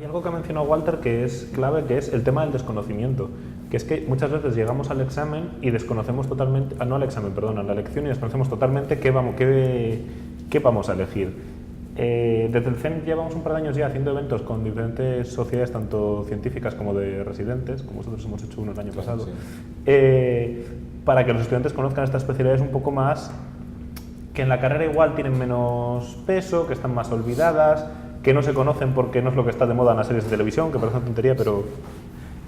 Hay algo que ha mencionado Walter que es clave, que es el tema del desconocimiento. Que es que muchas veces llegamos al examen y desconocemos totalmente, no al examen, perdón, a la lección y desconocemos totalmente qué vamos a elegir. Desde el CEN llevamos un par de años ya haciendo eventos con diferentes sociedades, tanto científicas como de residentes, como nosotros hemos hecho uno el año pasado, para que los estudiantes conozcan estas especialidades un poco más, que en la carrera igual tienen menos peso, que están más olvidadas, que no se conocen porque no es lo que está de moda en las series de televisión, que parece una tontería, pero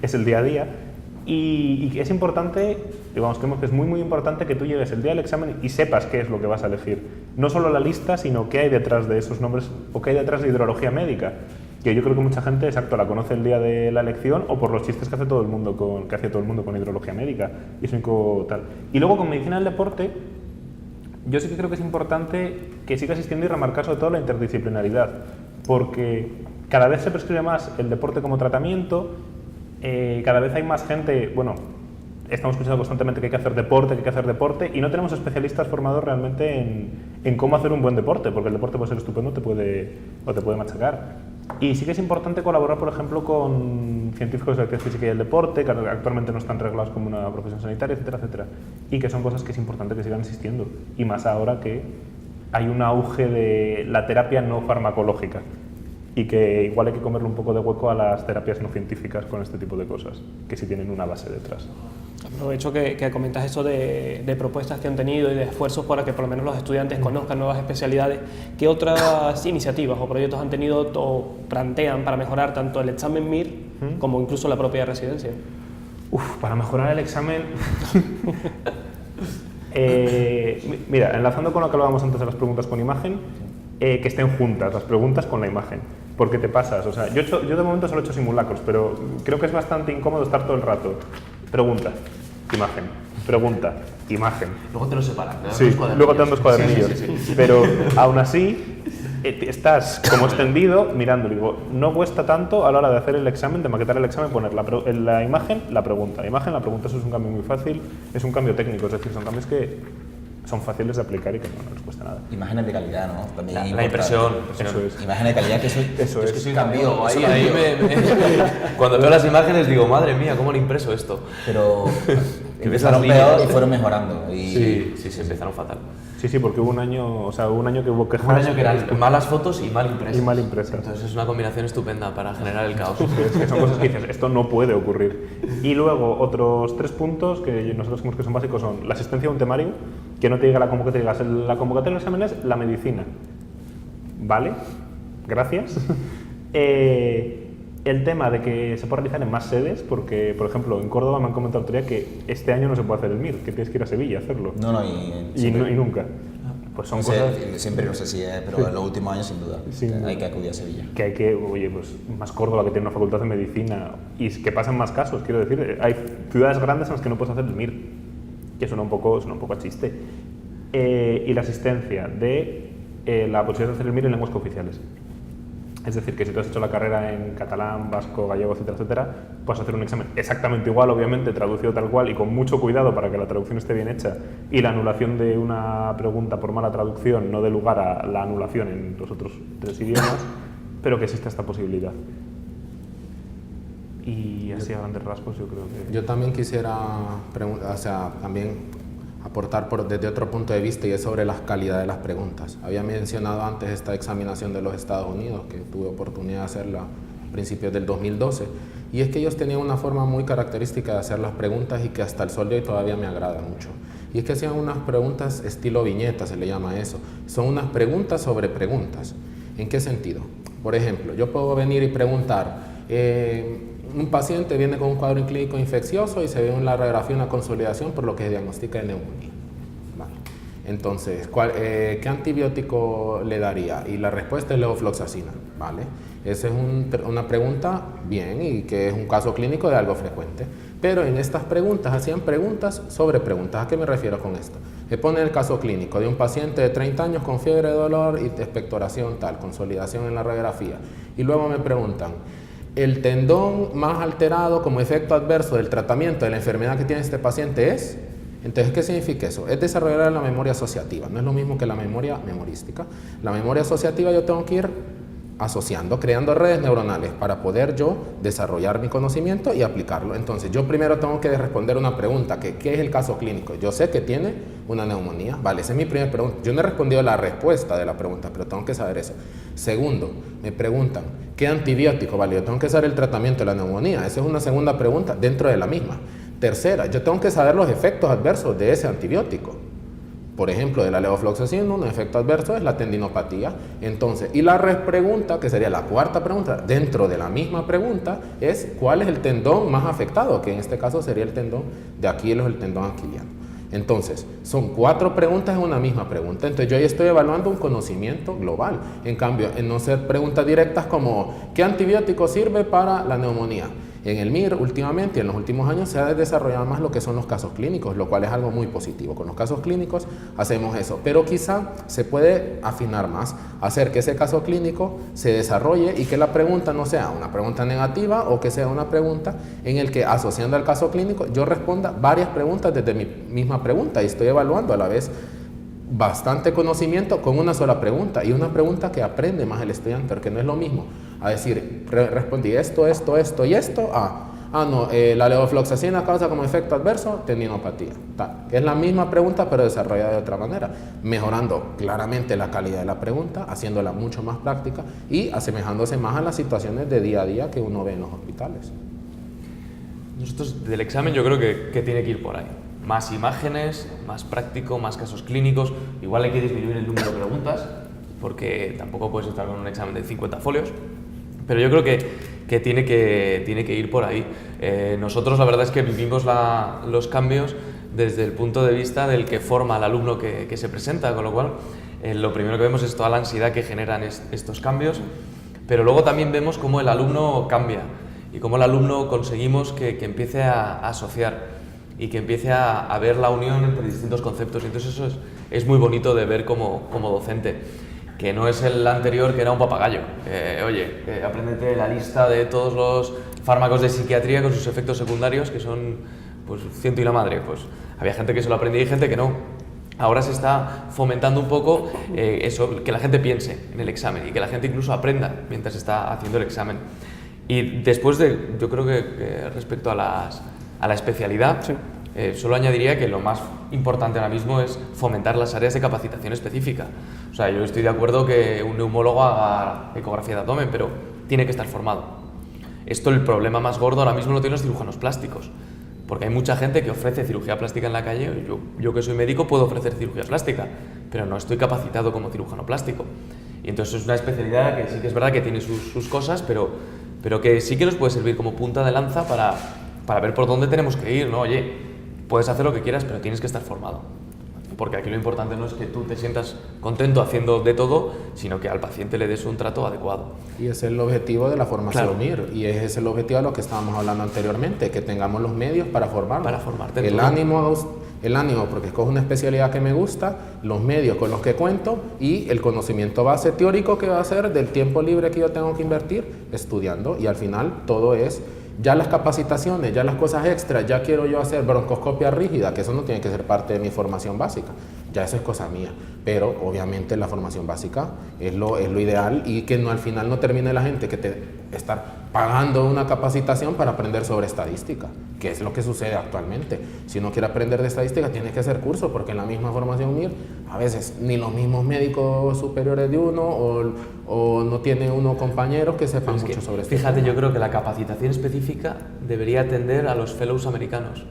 es el día a día. Y es importante, digamos, creemos que es muy importante que tú llegues el día del examen y sepas qué es lo que vas a elegir. No solo la lista, sino qué hay detrás de esos nombres o qué hay detrás de hidrología médica. Que yo creo que mucha gente, exacto, la conoce el día de la elección o por los chistes que hace todo el mundo con hidrología médica. Y eso es tal. Y luego con medicina del deporte, yo sí que creo que es importante que siga existiendo y remarcar sobre todo la interdisciplinaridad. Porque cada vez se prescribe más el deporte como tratamiento. Cada vez hay más gente, bueno, estamos escuchando constantemente que hay que hacer deporte, y no tenemos especialistas formados realmente en cómo hacer un buen deporte, porque el deporte puede ser estupendo o te puede machacar. Y sí que es importante colaborar, por ejemplo, con científicos de la actividad física y el deporte, que actualmente no están reglados como una profesión sanitaria, etcétera, etcétera. Y que son cosas que es importante que sigan existiendo, y más ahora que hay un auge de la terapia no farmacológica. Y que igual hay que comerle un poco de hueco a las terapias no científicas con este tipo de cosas, que sí tienen una base detrás. Aprovecho que comentas eso de propuestas que han tenido y de esfuerzos para que por lo menos los estudiantes conozcan nuevas especialidades. ¿Qué otras iniciativas o proyectos han tenido o plantean para mejorar tanto el examen MIR como incluso la propia residencia? Para mejorar el examen... mira, enlazando con lo que hablábamos antes de las preguntas con imagen, que estén juntas las preguntas con la imagen. Porque te pasas, o sea, yo de momento solo he hecho simulacros, pero creo que es bastante incómodo estar todo el rato. Pregunta, imagen, pregunta, imagen. Luego te lo separan, ¿no? Sí, luego te dan dos cuadernillos. Sí. Pero aún así, estás como extendido mirando. Digo, no cuesta tanto a la hora de hacer el examen, de maquetar el examen, poner la imagen, la pregunta. La imagen, la pregunta, eso es un cambio muy fácil, es un cambio técnico, es decir, son cambios que son fáciles de aplicar y que no les cuesta nada. Imágenes de calidad, ¿no? También la impresión. Eso es. Imágenes de calidad, que eso es que soy cambio. Ahí cuando veo las imágenes digo, madre mía, ¿cómo han impreso esto? Pero empezaron peor y fueron mejorando. Sí, se empezaron fatal. Sí, porque hubo un año que hubo quejas. Un año que eran malas fotos y mal impresas. Entonces es una combinación estupenda para generar el caos. Es que son cosas que dices, esto no puede ocurrir. Y luego otros 3 puntos que nosotros creemos que son básicos son la asistencia a un temario, que no te diga la convocatoria, la convocatoria del examen es la medicina. ¿Vale? Gracias. El tema de que se puede realizar en más sedes, porque, por ejemplo, en Córdoba me han comentado el otro día que este año no se puede hacer el MIR, que tienes que ir a Sevilla a hacerlo. Y nunca. Pues son cosas... Siempre, no sé si es, pero en los últimos años sin duda, hay que acudir a Sevilla. Que hay que, pues más Córdoba, que tiene una facultad de medicina, y que pasan más casos, quiero decir, hay ciudades grandes en las que no puedes hacer el MIR, que suena un poco a chiste. Y la asistencia de la posibilidad de hacer el MIR en lenguas cooficiales. Es decir, que si tú has hecho la carrera en catalán, vasco, gallego, etcétera, etcétera, puedes hacer un examen exactamente igual, obviamente, traducido tal cual y con mucho cuidado para que la traducción esté bien hecha y la anulación de una pregunta por mala traducción no dé lugar a la anulación en los otros 3 idiomas, pero que exista esta posibilidad. Y así a grandes rasgos yo creo que... Yo también quisiera aportar desde otro punto de vista, y es sobre la calidad de las preguntas. Había mencionado antes esta examinación de los Estados Unidos, que tuve oportunidad de hacerla a principios del 2012, y es que ellos tenían una forma muy característica de hacer las preguntas y que hasta el sol de hoy todavía me agrada mucho. Y es que hacían unas preguntas estilo viñeta, se le llama eso. Son unas preguntas sobre preguntas. ¿En qué sentido? Por ejemplo, yo puedo venir y preguntar... un paciente viene con un cuadro clínico infeccioso y se ve en la radiografía una consolidación por lo que se diagnostica de neumonía. Vale. Entonces, ¿qué antibiótico le daría? Y la respuesta es levofloxacina. ¿Vale? Esa es una pregunta bien y que es un caso clínico de algo frecuente. Pero en estas preguntas hacían preguntas sobre preguntas. ¿A qué me refiero con esto? Me pone el caso clínico de un paciente de 30 años con fiebre, dolor y expectoración tal, consolidación en la radiografía. Y luego me preguntan, ¿el tendón más alterado como efecto adverso del tratamiento de la enfermedad que tiene este paciente es? Entonces, ¿qué significa eso? Es desarrollar la memoria asociativa. No es lo mismo que la memoria memorística. La memoria asociativa yo tengo que ir asociando, creando redes neuronales para poder yo desarrollar mi conocimiento y aplicarlo. Entonces, yo primero tengo que responder una pregunta, que ¿qué es el caso clínico? Yo sé que tiene una neumonía, vale, esa es mi primera pregunta. Yo no he respondido la respuesta de la pregunta, pero tengo que saber eso. Segundo, me preguntan, ¿qué antibiótico? Vale, yo tengo que saber el tratamiento de la neumonía, esa es una segunda pregunta dentro de la misma. Tercera, yo tengo que saber los efectos adversos de ese antibiótico. Por ejemplo, de la levofloxacina, un efecto adverso es la tendinopatía. Entonces, y la pregunta, que sería la cuarta pregunta, dentro de la misma pregunta, es ¿cuál es el tendón más afectado? Que en este caso sería el tendón de Aquiles o el tendón aquiliano. Entonces, son 4 preguntas en una misma pregunta. Entonces, yo ahí estoy evaluando un conocimiento global. En cambio, en no ser preguntas directas como ¿qué antibiótico sirve para la neumonía? En el MIR últimamente, en los últimos años, se ha desarrollado más lo que son los casos clínicos, lo cual es algo muy positivo. Con los casos clínicos hacemos eso, pero quizá se puede afinar más, hacer que ese caso clínico se desarrolle y que la pregunta no sea una pregunta negativa o que sea una pregunta en el que, asociando al caso clínico, yo responda varias preguntas desde mi misma pregunta y estoy evaluando a la vez bastante conocimiento con una sola pregunta, y una pregunta que aprende más el estudiante, porque no es lo mismo a decir, respondí esto y esto, no, la levofloxacina causa como efecto adverso tendinopatía. Es la misma pregunta pero desarrollada de otra manera, mejorando claramente la calidad de la pregunta, haciéndola mucho más práctica y asemejándose más a las situaciones de día a día que uno ve en los hospitales. Nosotros del examen yo creo que tiene que ir por ahí. Más imágenes, más práctico, más casos clínicos. Igual hay que disminuir el número de preguntas, porque tampoco puedes estar con un examen de 50 folios. Pero yo creo que tiene que ir por ahí. Nosotros la verdad es que vivimos los cambios desde el punto de vista del que forma al alumno que se presenta, con lo cual lo primero que vemos es toda la ansiedad que generan estos cambios, pero luego también vemos cómo el alumno cambia y cómo el alumno conseguimos que empiece a asociar y que empiece a ver la unión entre distintos conceptos. Y entonces eso es muy bonito de ver como docente, que no es el anterior que era un papagayo. Apréndete la lista de todos los fármacos de psiquiatría con sus efectos secundarios, que son pues ciento y la madre. Pues había gente que se lo aprendía y gente que no. Ahora se está fomentando un poco eso, que la gente piense en el examen y que la gente incluso aprenda mientras está haciendo el examen. Y después yo creo que respecto a la especialidad, sí. Solo añadiría que lo más importante ahora mismo es fomentar las áreas de capacitación específica. O sea, yo estoy de acuerdo que un neumólogo haga ecografía de abdomen, pero tiene que estar formado. Esto, el problema más gordo ahora mismo lo tienen los cirujanos plásticos, porque hay mucha gente que ofrece cirugía plástica en la calle. Yo que soy médico puedo ofrecer cirugía plástica, pero no estoy capacitado como cirujano plástico. Y entonces es una especialidad que sí que es verdad que tiene sus cosas, pero que sí que nos puede servir como punta de lanza para ver por dónde tenemos que ir, ¿no? Oye, puedes hacer lo que quieras, pero tienes que estar formado. Porque aquí lo importante no es que tú te sientas contento haciendo de todo, sino que al paciente le des un trato adecuado. Y ese es el objetivo de la formación MIR, y ese es el objetivo de lo que estábamos hablando anteriormente, que tengamos los medios para formarnos. Para formarte. El ánimo porque escojo una especialidad que me gusta, los medios con los que cuento y el conocimiento base teórico que va a ser del tiempo libre que yo tengo que invertir estudiando, y al final todo es ya las capacitaciones, ya las cosas extras. Ya quiero yo hacer broncoscopia rígida, que eso no tiene que ser parte de mi formación básica, ya eso es cosa mía, pero obviamente la formación básica es lo ideal, y que no, al final no termine la gente estar pagando una capacitación para aprender sobre estadística, que es lo que sucede actualmente. Si uno quiere aprender de estadística tiene que hacer curso, porque en la misma formación MIR a veces ni los mismos médicos superiores de uno o no tiene uno compañeros que sepan mucho sobre esto. Fíjate, yo creo que la capacitación específica debería atender a los fellows americanos.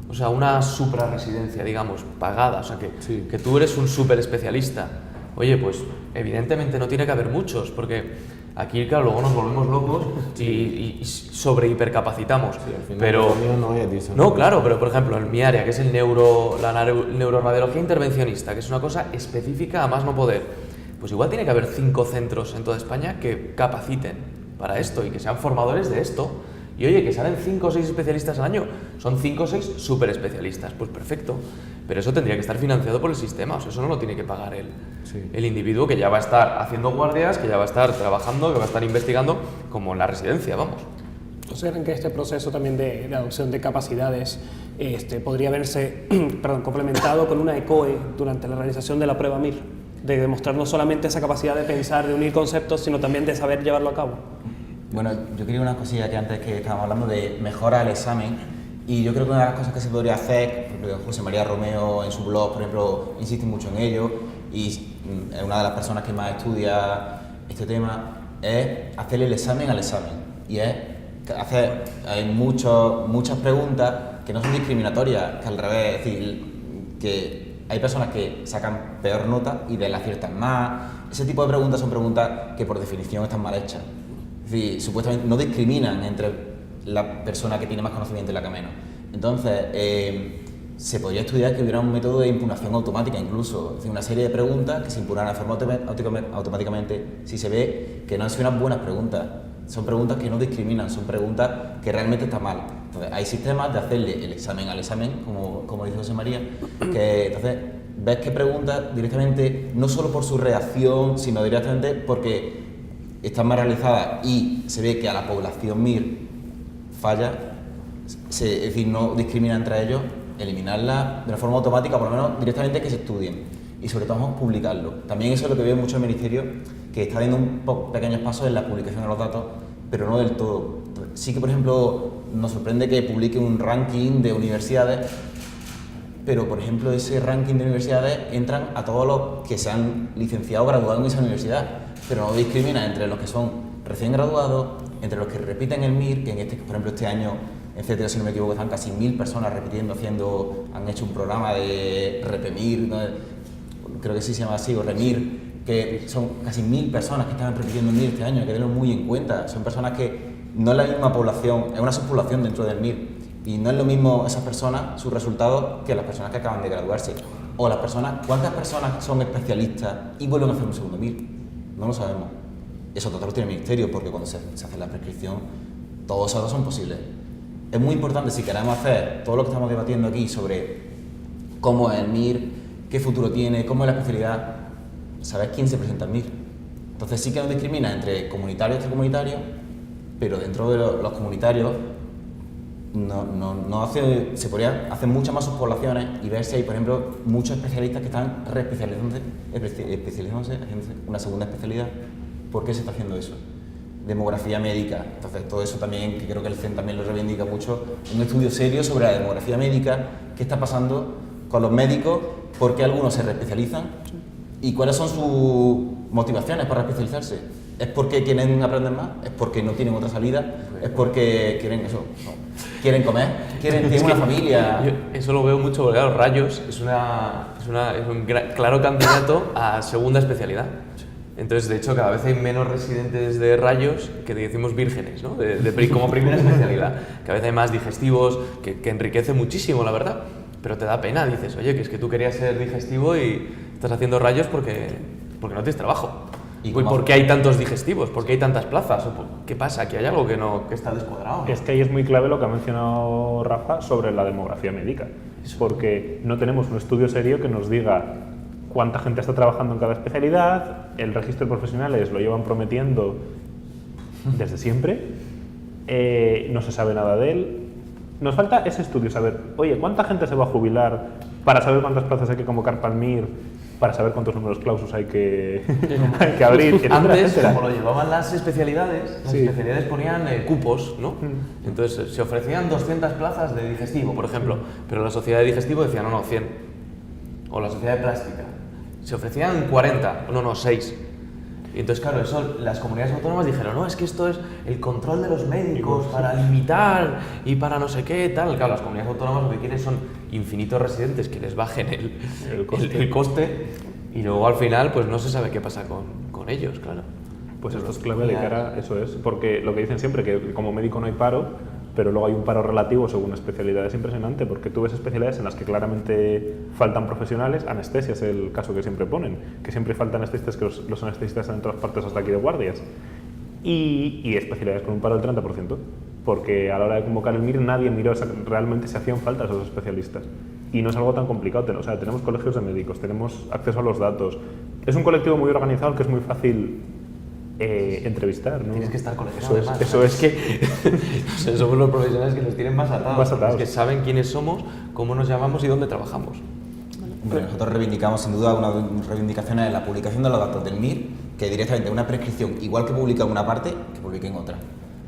O sea, una supraresidencia, digamos, pagada. O sea, que tú eres un súper especialista. Oye, pues evidentemente no tiene que haber muchos, porque aquí, claro, luego nos volvemos locos y sobre hipercapacitamos. Sí, al final pero no, claro, pero por ejemplo, en mi área, que es la neuroradiología intervencionista, que es una cosa específica a más no poder, pues igual tiene que haber 5 centros en toda España que capaciten para esto y que sean formadores de esto. Y oye, que salen 5 o 6 especialistas al año, son 5 o 6 súper especialistas, pues perfecto. Pero eso tendría que estar financiado por el sistema, o sea, eso no lo tiene que pagar el individuo, que ya va a estar haciendo guardias, que ya va a estar trabajando, que va a estar investigando, como en la residencia, vamos. ¿Ustedes creen que este proceso también de adopción de capacidades podría verse complementado con una ECOE durante la realización de la prueba MIR? de demostrar no solamente esa capacidad de pensar, de unir conceptos, sino también de saber llevarlo a cabo. Bueno, yo quería una cosilla que antes que estábamos hablando de mejora al examen, y yo creo que una de las cosas que se podría hacer, por ejemplo, José María Romeo en su blog, por ejemplo, insiste mucho en ello, y es una de las personas que más estudia este tema, es hacerle el examen al examen, y es hacer muchas preguntas que no son discriminatorias, que al revés, es decir, que hay personas que sacan peor nota y de las aciertan más. Ese tipo de preguntas son preguntas que por definición están mal hechas. Es decir, supuestamente no discriminan entre la persona que tiene más conocimiento y la que menos. Entonces, se podría estudiar que hubiera un método de impugnación automática incluso, es decir, una serie de preguntas que se impugnaran de forma automáticamente si se ve que no han sido unas buenas preguntas. Son preguntas que no discriminan, son preguntas que realmente están mal. Entonces, hay sistemas de hacerle el examen al examen, como dice José María, que entonces ves que preguntas directamente, no solo por su reacción, sino directamente porque están mal realizadas y se ve que a la población MIR falla, es decir, no discrimina entre ellos, eliminarla de una forma automática, por lo menos directamente que se estudien y sobre todo vamos a publicarlo. También eso es lo que veo mucho el Ministerio, que está dando pequeños pasos en la publicación de los datos, pero no del todo. Sí que, por ejemplo, nos sorprende que publique un ranking de universidades, pero, por ejemplo, ese ranking de universidades entran a todos los que se han licenciado o graduado en esa universidad, pero no discrimina entre los que son recién graduados, entre los que repiten el MIR, que por ejemplo, este año en CETEO, si no me equivoco, están casi 1000 personas repitiendo, han hecho un programa de Repemir, ¿no? Creo que sí se llama así, o REMIR, que son casi 1000 personas que están repitiendo el MIR este año, hay que tenerlo muy en cuenta. Son personas que no es la misma población, es una subpoblación dentro del MIR, y no es lo mismo esas personas, sus resultados, que las personas que acaban de graduarse. O las personas, ¿cuántas personas son especialistas y vuelven a hacer un segundo MIR? No lo sabemos. Esos datos los tiene el Ministerio, porque cuando se hace la prescripción, todos esos datos son posibles. Es muy importante, si queremos hacer todo lo que estamos debatiendo aquí sobre cómo es el MIR, qué futuro tiene, cómo es la especialidad, saber quién se presenta al MIR. Entonces sí que nos discrimina entre comunitarios y extracomunitarios, pero dentro de los comunitarios se podría hacer muchas más subpoblaciones y ver si hay, por ejemplo, muchos especialistas que están especializándose, haciendo una segunda especialidad. ¿Por qué se está haciendo eso? Demografía médica. Entonces, todo eso también, que creo que el CEN también lo reivindica mucho, un estudio serio sobre la demografía médica, qué está pasando con los médicos, por qué algunos se reespecializan y cuáles son sus motivaciones para especializarse. ¿Es porque quieren aprender más? ¿Es porque no tienen otra salida? ¿Es porque quieren eso? No. ¿Quieren comer? ¿Tienen una familia? Yo eso lo veo mucho porque, claro, Rayos es un claro candidato a segunda especialidad. Entonces, de hecho, cada vez hay menos residentes de Rayos que decimos vírgenes, ¿no? Como primera especialidad. Cada vez hay más digestivos, que enriquece muchísimo, la verdad. Pero te da pena, dices, oye, que es que tú querías ser digestivo y estás haciendo Rayos porque no tienes trabajo. ¿Y por qué hay tantos digestivos? ¿Por qué hay tantas plazas? ¿Qué pasa? ¿Que hay algo que está descuadrado? Es que ahí es muy clave lo que ha mencionado Rafa sobre la demografía médica. Porque no tenemos un estudio serio que nos diga cuánta gente está trabajando en cada especialidad, el registro de profesionales lo llevan prometiendo desde siempre, no se sabe nada de él. Nos falta ese estudio, saber, oye, ¿cuánta gente se va a jubilar para saber cuántas plazas hay que convocar para el MIR, para saber cuántos números clausus hay que abrir, etcétera, Antes, etcétera? como lo llevaban las especialidades, especialidades ponían cupos, ¿no? Entonces, se ofrecían 200 plazas de digestivo, por ejemplo, pero la sociedad de digestivo decía, no, 100. O la sociedad de plástica. Se ofrecían 40, no, 6. Y entonces, claro, eso las comunidades autónomas dijeron, no, es que esto es el control de los médicos para limitar y para no sé qué, tal. Claro, las comunidades autónomas lo que quieren son infinitos residentes que les bajen el coste y luego al final pues no se sabe qué pasa con ellos, claro. Pues esto es clave de cara, eso es, porque lo que dicen siempre, que como médico no hay paro, pero luego hay un paro relativo según especialidades impresionante, porque tú ves especialidades en las que claramente faltan profesionales. Anestesia es el caso que siempre ponen, que siempre faltan anestesistas, que los anestesistas están en todas partes hasta aquí de guardias. Y especialidades con un paro del 30%, porque a la hora de convocar el MIR nadie miró realmente si hacían falta esos especialistas. Y no es algo tan complicado, o sea, tenemos colegios de médicos, tenemos acceso a los datos. Es un colectivo muy organizado que es muy fácil entrevistar, ¿no? Tienes que estar colegiado. Eso es que somos los profesionales que nos tienen más atados. Más atados. Es que saben quiénes somos, cómo nos llamamos y dónde trabajamos. Hombre, nosotros reivindicamos sin duda una reivindicación en la publicación de los datos del MIR, que directamente una prescripción, igual que publica en una parte, que publique en otra.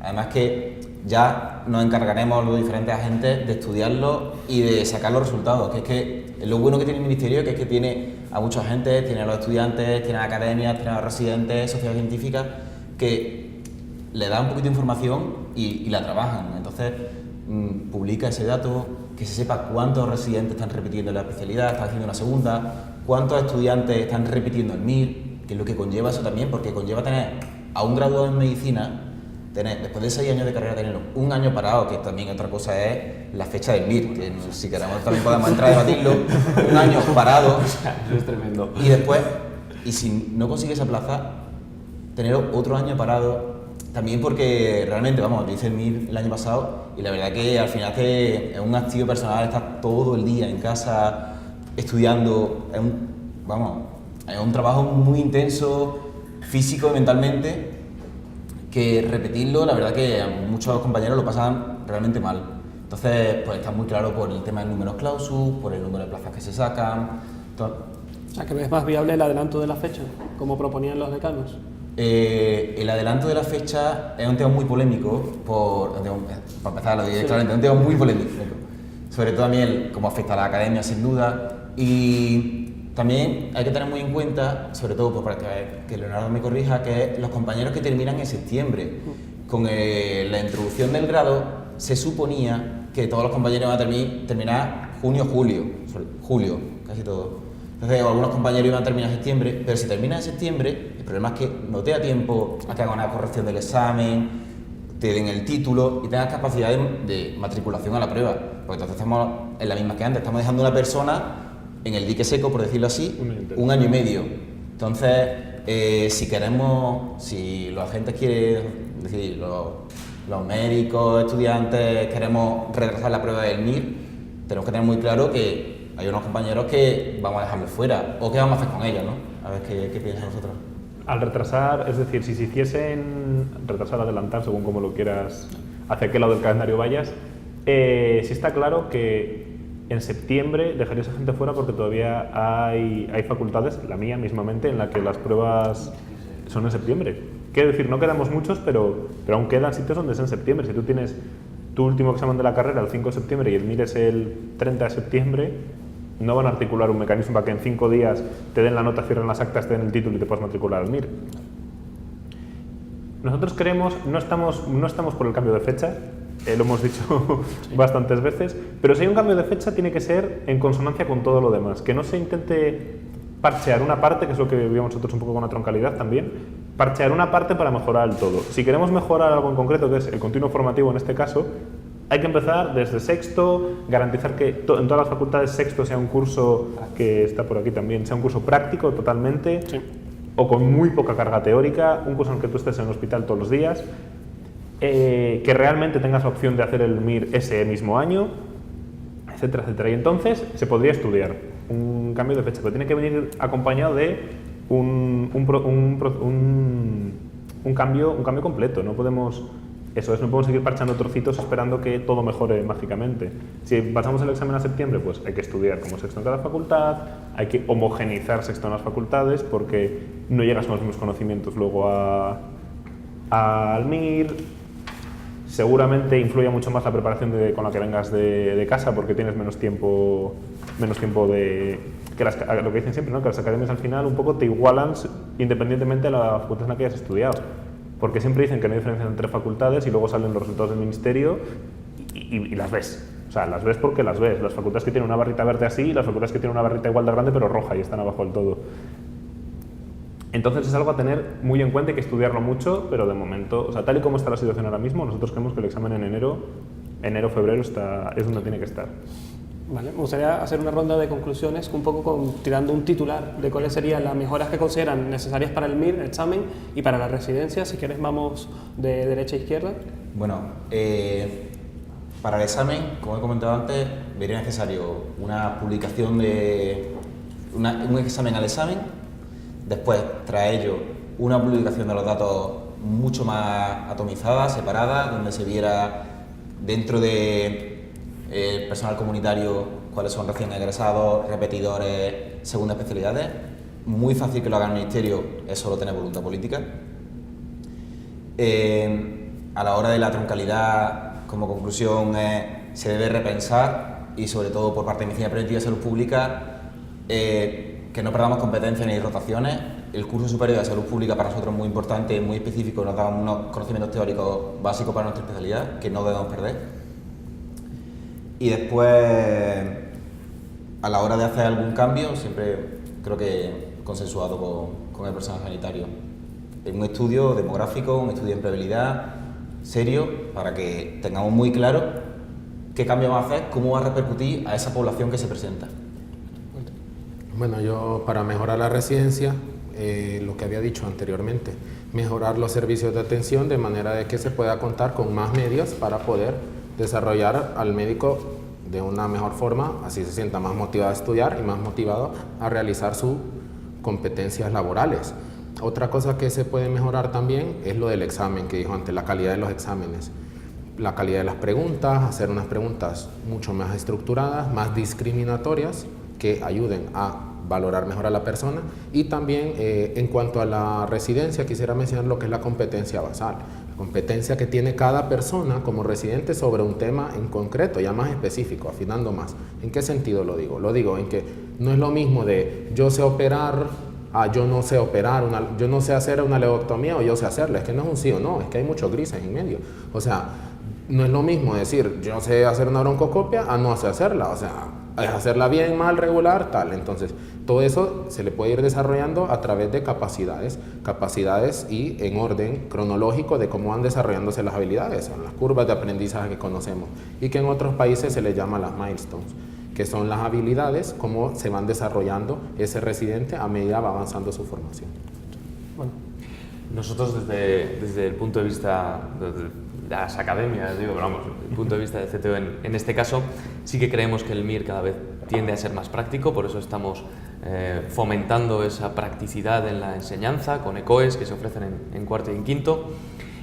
Además que ya nos encargaremos los diferentes agentes de estudiarlo y de sacar los resultados, que es que lo bueno que tiene el Ministerio, que es que tiene a muchos agentes, tiene a los estudiantes, tiene a academias, tiene a los residentes, sociedades científicas, que le da un poquito de información y la trabajan. Entonces, publica ese dato, que se sepa cuántos residentes están repitiendo la especialidad, están haciendo una segunda, cuántos estudiantes están repitiendo el MIR, que es lo que conlleva eso también, porque conlleva tener a un graduado en medicina, después de 6 años de carrera, tenerlo un año parado, que también otra cosa es la fecha del MIR, que si queremos también podemos entrar a debatirlo, un año parado. Eso es tremendo. Y después, y si no consigue esa plaza, tener otro año parado, también porque realmente, vamos, yo hice el MIR el año pasado y la verdad que al final es un activo personal, estar todo el día en casa estudiando, es un trabajo muy intenso, físico y mentalmente, que repetirlo, la verdad que a muchos compañeros lo pasan realmente mal. Entonces, pues está muy claro por el tema del número clausus, por el número de plazas que se sacan. O sea, que ves más viable el adelanto de la fecha, como proponían los decanos. El adelanto de la fecha es un tema muy polémico, para empezar lo diré claramente, es un tema muy polémico, sobre todo también cómo afecta a la academia sin duda, y también hay que tener muy en cuenta, sobre todo para que Leonardo me corrija, que los compañeros que terminan en septiembre, con la introducción del grado, se suponía que todos los compañeros iban a terminar julio, casi todos. Entonces, algunos compañeros iban a terminar en septiembre, pero si terminan en septiembre, el problema es que no te da tiempo a que hagan una corrección del examen, te den el título y tengas capacidad de matriculación a la prueba. Porque entonces estamos en la misma que antes, estamos dejando a una persona en el dique seco, por decirlo así, un año y medio. Entonces, si los agentes quieren, es decir, los médicos, estudiantes, queremos retrasar la prueba del MIR, tenemos que tener muy claro que hay unos compañeros que vamos a dejarlos fuera, o qué vamos a hacer con ellos, ¿no? A ver qué piensan vosotros. Al retrasar, es decir, si se hiciesen retrasar, adelantar, según como lo quieras, hacia qué lado del calendario vayas, sí está claro que en septiembre dejarías a gente fuera porque todavía hay facultades, la mía mismamente, en la que las pruebas son en septiembre. Quiero decir, no quedamos muchos, pero aún quedan sitios donde es en septiembre. Si tú tienes tu último examen de la carrera el 5 de septiembre y el MIR es el 30 de septiembre, no van a articular un mecanismo para que en 5 días te den la nota, cierren las actas, te den el título y te puedas matricular al MIR. Nosotros creemos, no estamos por el cambio de fecha, lo hemos dicho bastantes veces, pero si hay un cambio de fecha tiene que ser en consonancia con todo lo demás, que no se intente parchear una parte, que es lo que vivíamos nosotros un poco con la troncalidad también, parchear una parte para mejorar el todo. Si queremos mejorar algo en concreto, que es el continuo formativo en este caso, hay que empezar desde sexto, garantizar que en todas las facultades sexto sea un curso, que está por aquí también, sea un curso práctico totalmente, Sí. o con muy poca carga teórica, un curso en el que tú estés en el hospital todos los días, que realmente tengas la opción de hacer el MIR ese mismo año, etcétera, etcétera. Y entonces se podría estudiar un cambio de fecha, pero tiene que venir acompañado de un cambio completo. No podemos seguir parchando trocitos esperando que todo mejore mágicamente. Si pasamos el examen a septiembre, pues hay que estudiar como sexto en cada facultad, hay que homogeneizar sexto en las facultades porque no llegas con los mismos conocimientos luego al MIR. Seguramente influye mucho más la preparación con la que vengas de casa porque tienes menos tiempo de... lo que dicen siempre, ¿no? Que las academias al final un poco te igualan independientemente de la facultad en la que hayas estudiado. Porque siempre dicen que no hay diferencia entre facultades y luego salen los resultados del ministerio y las ves. O sea, las ves porque las ves. Las facultades que tienen una barrita verde así y las facultades que tienen una barrita igual de grande pero roja y están abajo del todo. Entonces es algo a tener muy en cuenta, hay que estudiarlo mucho, pero de momento, o sea, tal y como está la situación ahora mismo, nosotros creemos que el examen en enero, febrero, es donde tiene que estar. Vale, me gustaría hacer una ronda de conclusiones, un poco tirando un titular de cuáles serían las mejoras que consideran necesarias para el MIR, el examen, y para la residencia. Si quieres vamos de derecha a izquierda. Bueno, para el examen, como he comentado antes, vería necesario una publicación un examen al examen. Después, tras ello, una publicación de los datos mucho más atomizada, separada, donde se viera dentro del personal comunitario cuáles son recién egresados, repetidores, segunda especialidades. Muy fácil que lo haga el Ministerio, es solo tener voluntad política. A la hora de la troncalidad, como conclusión, se debe repensar, y sobre todo por parte de Medicina Preventiva y Salud Pública, que no perdamos competencias ni rotaciones. El curso superior de Salud Pública para nosotros es muy importante, muy específico, nos da unos conocimientos teóricos básicos para nuestra especialidad, que no debemos perder. Y después, a la hora de hacer algún cambio, siempre creo que consensuado con el personal sanitario. Un estudio demográfico, un estudio de empleabilidad serio, para que tengamos muy claro qué cambio vamos a hacer, cómo va a repercutir a esa población que se presenta. Bueno, yo para mejorar la residencia, lo que había dicho anteriormente, mejorar los servicios de atención de manera de que se pueda contar con más medios para poder desarrollar al médico de una mejor forma, así se sienta más motivado a estudiar y más motivado a realizar sus competencias laborales. Otra cosa que se puede mejorar también es lo del examen, que dijo antes, la calidad de los exámenes. La calidad de las preguntas, hacer unas preguntas mucho más estructuradas, más discriminatorias, que ayuden a valorar mejor a la persona. Y también en cuanto a la residencia, quisiera mencionar lo que es la competencia basal, la competencia que tiene cada persona como residente sobre un tema en concreto, ya más específico, afinando más. ¿En qué sentido lo digo? Lo digo en que no es lo mismo de yo sé operar a yo no sé operar, yo no sé hacer una leuctomía o yo sé hacerla. Es que no es un sí o no, es que hay muchos grises en medio. O sea, no es lo mismo decir yo sé hacer una broncoscopia a no sé hacerla. O sea, es hacerla bien, mal, regular, tal. Entonces, todo eso se le puede ir desarrollando a través de capacidades y en orden cronológico de cómo van desarrollándose las habilidades, son las curvas de aprendizaje que conocemos y que en otros países se les llama las milestones, que son las habilidades, cómo se van desarrollando ese residente a medida va avanzando su formación. Bueno, nosotros desde el punto de vista de las academias, digo, pero vamos, desde el punto de vista de CTO en este caso, sí que creemos que el MIR cada vez tiende a ser más práctico, por eso estamos fomentando esa practicidad en la enseñanza con ECOES que se ofrecen en cuarto y en quinto,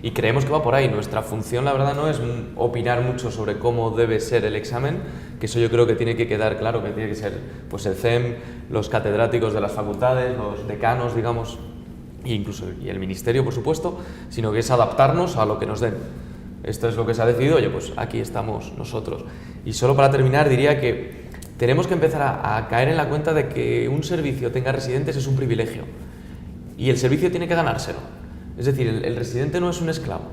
y creemos que va por ahí. Nuestra función, la verdad, no es opinar mucho sobre cómo debe ser el examen, que eso yo creo que tiene que quedar claro, que tiene que ser pues el CEM, los catedráticos de las facultades, los decanos, digamos, e incluso y el ministerio, por supuesto, sino que es adaptarnos a lo que nos den. Esto es lo que se ha decidido, oye, pues aquí estamos nosotros. Y solo para terminar diría que tenemos que empezar a caer en la cuenta de que un servicio tenga residentes es un privilegio y el servicio tiene que ganárselo. Es decir, el residente no es un esclavo.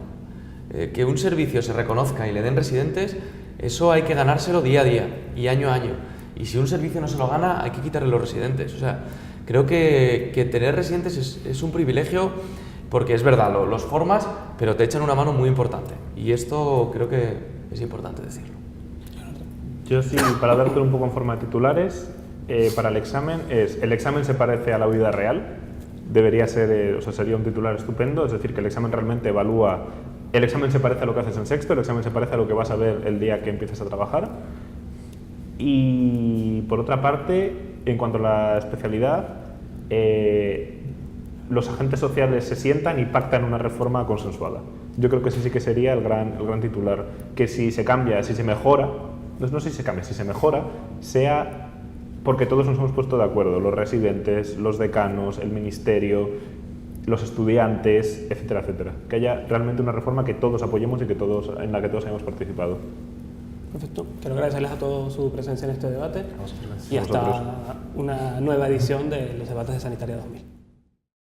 Que un servicio se reconozca y le den residentes, eso hay que ganárselo día a día y año a año. Y si un servicio no se lo gana, hay que quitarle los residentes. O sea, creo que tener residentes es un privilegio porque es verdad, los formas, pero te echan una mano muy importante. Y esto creo que es importante decirlo. Yo sí, para darte un poco en forma de titulares, para el examen se parece a la vida real. Debería ser, o sea, sería un titular estupendo, es decir, que el examen realmente evalúa, el examen se parece a lo que haces en sexto, el examen se parece a lo que vas a ver el día que empieces a trabajar. Y por otra parte, en cuanto a la especialidad, los agentes sociales se sientan y pactan una reforma consensuada. Yo creo que ese sí que sería el gran titular, que si se cambia, si se mejora, no si se cambia, si se mejora, sea porque todos nos hemos puesto de acuerdo, los residentes, los decanos, el ministerio, los estudiantes, etcétera, etcétera. Que haya realmente una reforma que todos apoyemos y en la que todos hayamos participado. Perfecto. Quiero agradecerles a todos su presencia en este debate y A hasta vosotros. una nueva edición de los debates de Sanitaria 2000.